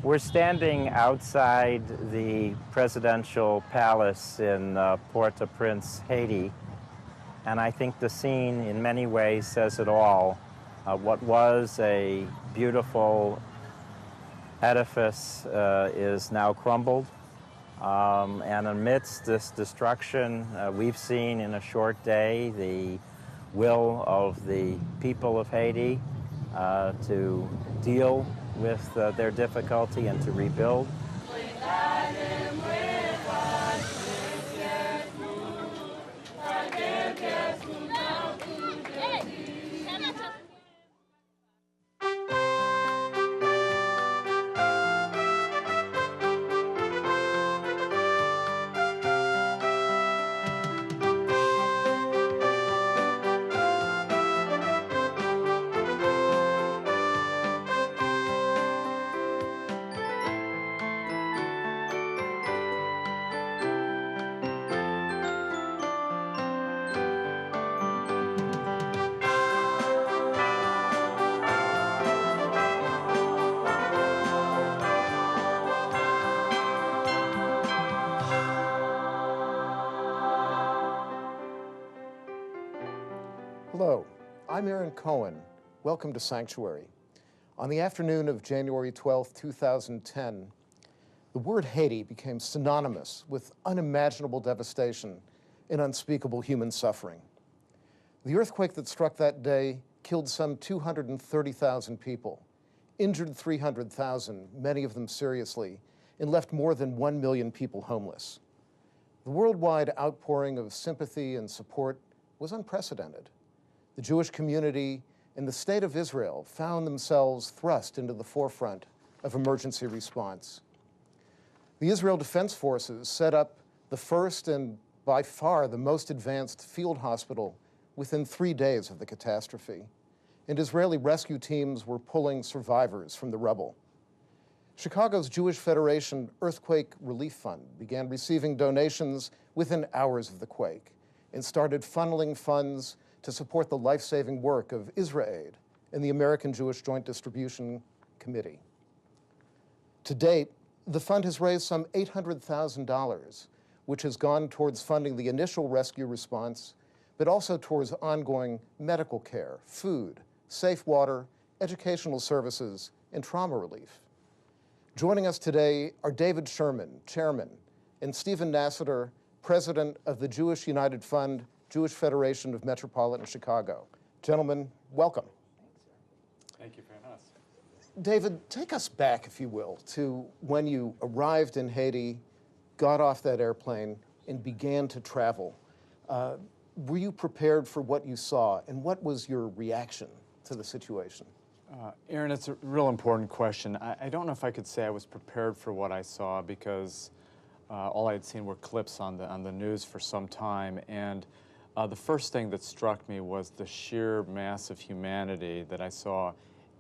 We're standing outside the presidential palace in Port-au-Prince, Haiti, and I think the scene in many ways says it all. What was a beautiful edifice is now crumbled, and amidst this destruction, we've seen in a short day the will of the people of Haiti to deal with their difficulty and to rebuild. Hello, I'm Aaron Cohen. Welcome to Sanctuary. On the afternoon of January 12, 2010, the word Haiti became synonymous with unimaginable devastation and unspeakable human suffering. The earthquake that struck that day killed some 230,000 people, injured 300,000, many of them seriously, and left more than 1 million people homeless. The worldwide outpouring of sympathy and support was unprecedented. The Jewish community and the state of Israel found themselves thrust into the forefront of emergency response. The Israel Defense Forces set up the first and by far the most advanced field hospital within 3 days of the catastrophe, and Israeli rescue teams were pulling survivors from the rubble. Chicago's Jewish Federation Earthquake Relief Fund began receiving donations within hours of the quake and started funneling funds to support the life-saving work of IsraAid and the American Jewish Joint Distribution Committee. To date, the fund has raised some $800,000, which has gone towards funding the initial rescue response, but also towards ongoing medical care, food, safe water, educational services, and trauma relief. Joining us today are David Sherman, chairman, and Stephen Nasatir, president of the Jewish United Fund, Jewish Federation of Metropolitan Chicago. Gentlemen, welcome. Thank you for having us. David, take us back, if you will, to when you arrived in Haiti, got off that airplane, and began to travel. Were you prepared for what you saw, and what was your reaction to the situation? Aaron, it's a real important question. I don't know if I could say I was prepared for what I saw because all I had seen were clips on the news for some time, and the first thing that struck me was the sheer mass of humanity that I saw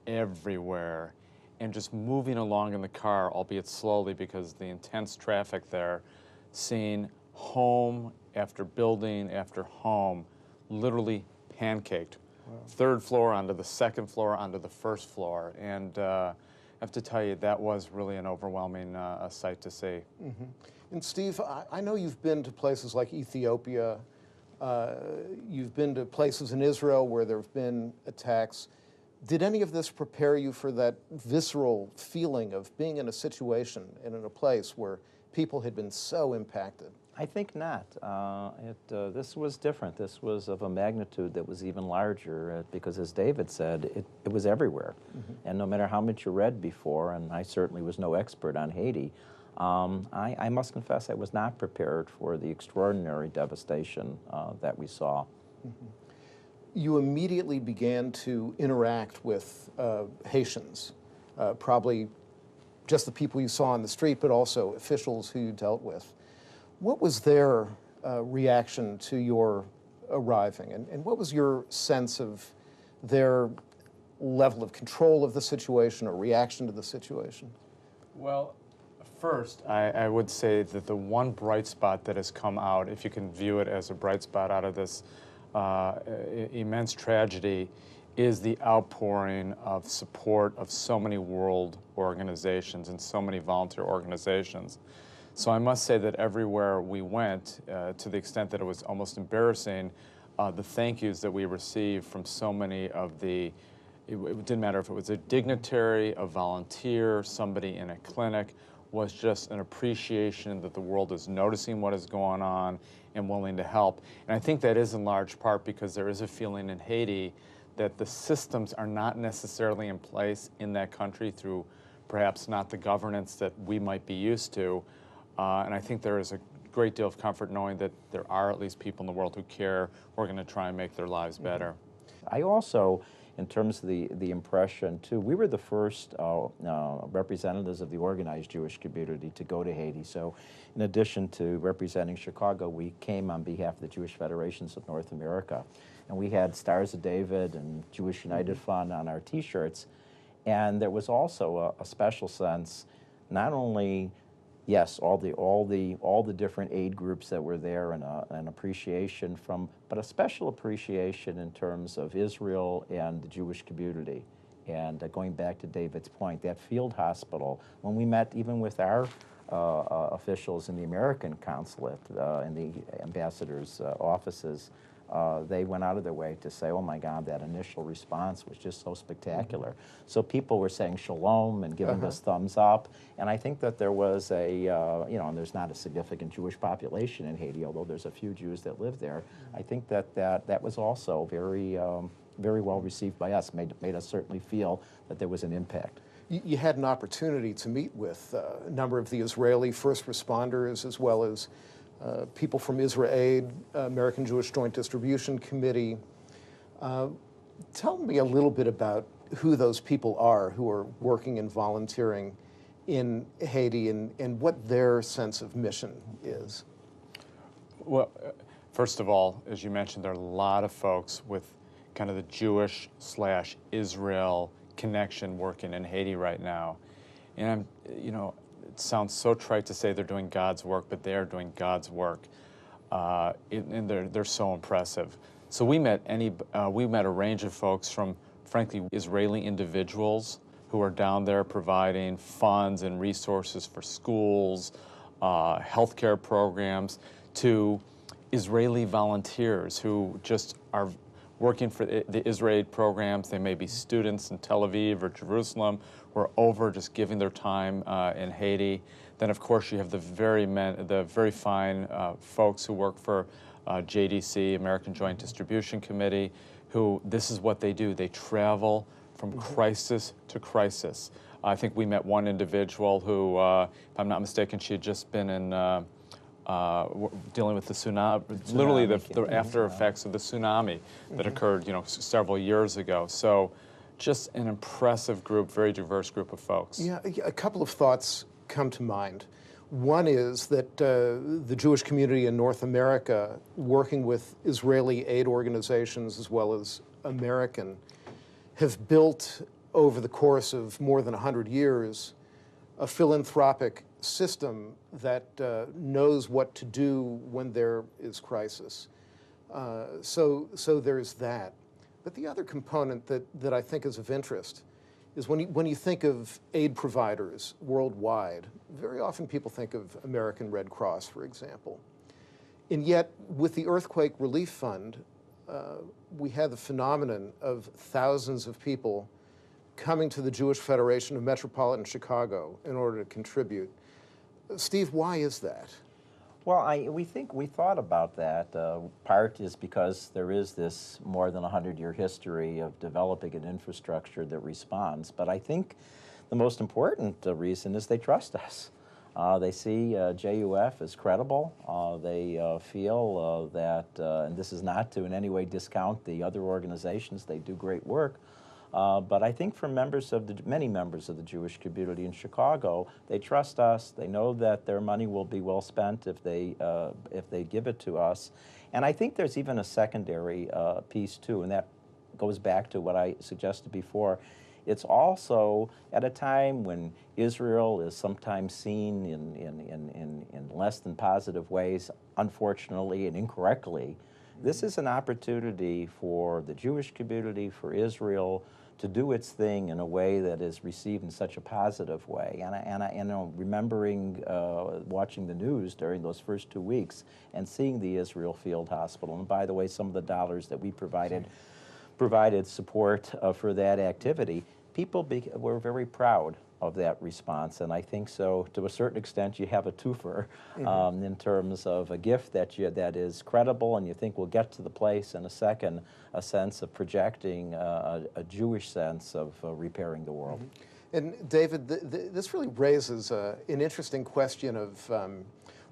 everywhere, and just moving along in the car, albeit slowly because the intense traffic there, seeing home after building after home literally pancaked. Wow. Third floor onto the second floor onto the first floor, and I have to tell you, that was really an overwhelming sight to see. Mm-hmm. And Steve, I know you've been to places like Ethiopia, you've been to places in Israel where there have been attacks. Did any of this prepare you for that visceral feeling of being in a situation and in a place where people had been so impacted? I think not. This was different. This was of a magnitude that was even larger because, as David said, it was everywhere. Mm-hmm. And no matter how much you read before, and I certainly was no expert on Haiti, I must confess I was not prepared for the extraordinary devastation that we saw. Mm-hmm. You immediately began to interact with Haitians, probably just the people you saw on the street, but also officials who you dealt with. What was their reaction to your arriving, and what was your sense of their level of control of the situation or reaction to the situation? Well, first, I would say that the one bright spot that has come out, if you can view it as a bright spot out of this immense tragedy, is the outpouring of support of so many world organizations and so many volunteer organizations. So I must say that everywhere we went, to the extent that it was almost embarrassing, the thank yous that we received from so many of the, it didn't matter if it was a dignitary, a volunteer, somebody in a clinic, was just an appreciation that the world is noticing what is going on and willing to help. And I think that is in large part because there is a feeling in Haiti that the systems are not necessarily in place in that country through perhaps not the governance that we might be used to. And I think there is a great deal of comfort knowing that there are at least people in the world who care, who are going to try and make their lives better. I also, in terms of the impression, too, we were the first representatives of the organized Jewish community to go to Haiti. So in addition to representing Chicago, we came on behalf of the Jewish Federations of North America. And we had Stars of David and Jewish United Fund on our T-shirts. And there was also a special sense, not only, yes, all the different aid groups that were there, and an appreciation from, but a special appreciation in terms of Israel and the Jewish community. And going back to David's point, that field hospital, when we met even with our officials in the American consulate and the ambassadors' offices, they went out of their way to say, oh my God, that initial response was just so spectacular. So people were saying shalom and giving us thumbs up. And I think that there was a, you know, and there's not a significant Jewish population in Haiti, although there's a few Jews that live there. I think that was also very, very well received by us, made us certainly feel that there was an impact. You had an opportunity to meet with a number of the Israeli first responders, as well as people from Israel Aid, American Jewish Joint Distribution Committee. Tell me a little bit about who those people are who are working and volunteering in Haiti, and what their sense of mission is. Well, first of all, as you mentioned, there are a lot of folks with kind of the Jewish/Israel connection working in Haiti right now. And, you know, it sounds so trite to say they're doing God's work, but they are doing God's work, and they're so impressive. So we met a range of folks from, frankly, Israeli individuals who are down there providing funds and resources for schools, healthcare programs, to Israeli volunteers who just are working for the Israel programs. They may be students in Tel Aviv or Jerusalem who are over just giving their time in Haiti. Then, of course, you have the very fine folks who work for JDC, American Joint Distribution Committee, who this is what they do. They travel from crisis to crisis. I think we met one individual who, if I'm not mistaken, she had just been in dealing with the tsunami, literally the after effects of the tsunami that occurred, you know, several years ago. So just an impressive group, very diverse group of folks. Yeah, a couple of thoughts come to mind. One is that the Jewish community in North America, working with Israeli aid organizations as well as American, have built over the course of more than 100 years a philanthropic system that knows what to do when there is crisis. So there's that. But the other component that I think is of interest is when you think of aid providers worldwide, very often people think of American Red Cross, for example. And yet, with the Earthquake Relief Fund, we had the phenomenon of thousands of people coming to the Jewish Federation of Metropolitan Chicago in order to contribute. Steve, why is that? Well, we thought about that. Part is because there is this more than 100-year history of developing an infrastructure that responds. But I think the most important reason is they trust us. They see JUF as credible. They feel that, and this is not to in any way discount the other organizations, they do great work. But I think for many members of the Jewish community in Chicago, they trust us. They know that their money will be well spent if they give it to us. And I think there's even a secondary piece too, and that goes back to what I suggested before. It's also at a time when Israel is sometimes seen in less than positive ways, unfortunately and incorrectly, This is an opportunity for the Jewish community, for Israel, to do its thing in a way that is received in such a positive way. And I you know, remembering watching the news during those first 2 weeks and seeing the Israel Field Hospital, and by the way, some of the dollars that we provided support for that activity, people were very proud of that response, and I think so to a certain extent you have a twofer in terms of a gift that is credible and you think will get to the place, and a second, a sense of projecting a Jewish sense of repairing the world. And David, this really raises an interesting question of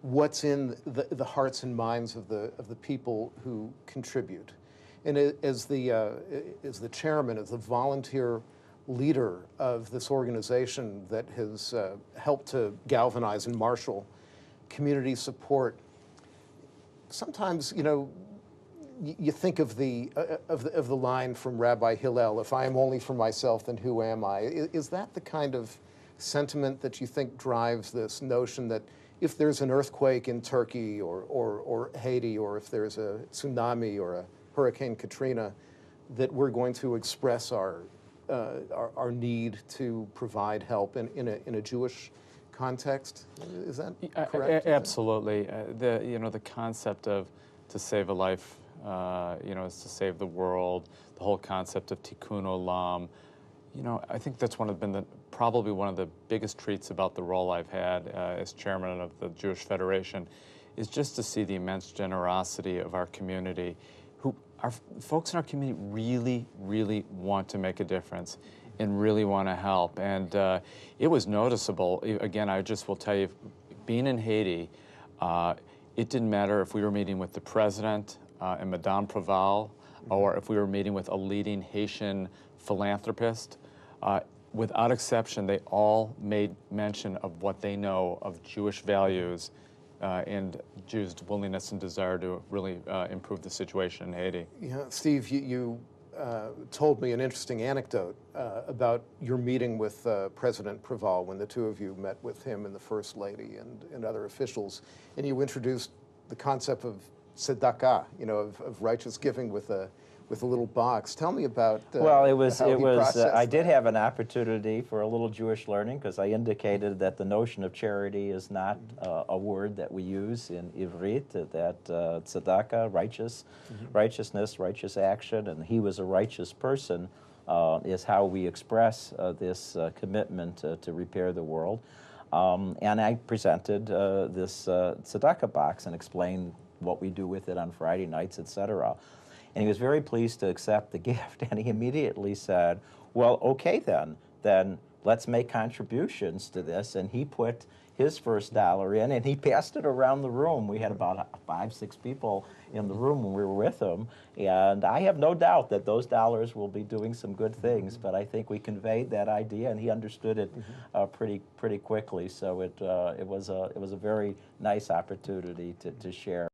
what's in the hearts and minds of the people who contribute. And as the chairman, as the volunteer leader of this organization that has helped to galvanize and marshal community support, sometimes, you know, you think of the line from Rabbi Hillel, "If I am only for myself, then who am I?" Is that the kind of sentiment that you think drives this notion that if there's an earthquake in Turkey or Haiti, or if there's a tsunami or a Hurricane Katrina, that we're going to express our need to provide help in a Jewish context? Is that correct? Absolutely. The concept of to save a life, is to save the world. The whole concept of tikkun olam. I think that's probably one of the biggest treats about the role I've had as chairman of the Jewish Federation, is just to see the immense generosity of our community. Our folks in our community really, really want to make a difference and really want to help. And it was noticeable. Again, I just will tell you, being in Haiti, it didn't matter if we were meeting with the president and Madame Proval, or if we were meeting with a leading Haitian philanthropist. Without exception, they all made mention of what they know of Jewish values and Jews' willingness and desire to really improve the situation in Haiti. Yeah, Steve, you told me an interesting anecdote about your meeting with President Proval when the two of you met with him and the First Lady and other officials, and you introduced the concept of tzedakah, of righteous giving with a little box. Tell me about well, it was I did that. have an opportunity for a little Jewish learning, because I indicated that the notion of charity is not a word that we use in Ivrit, that tzedakah, righteousness, righteous action, and he was a righteous person, is how we express this commitment to repair the world. And I presented this tzedakah box and explained what we do with it on Friday nights, etc. And he was very pleased to accept the gift, and he immediately said, well, okay then let's make contributions to this. And he put his first dollar in, and he passed it around the room. We had about 5, 6 people in the room when we were with him, and I have no doubt that those dollars will be doing some good things, but I think we conveyed that idea, and he understood it pretty quickly. So it was a very nice opportunity to share.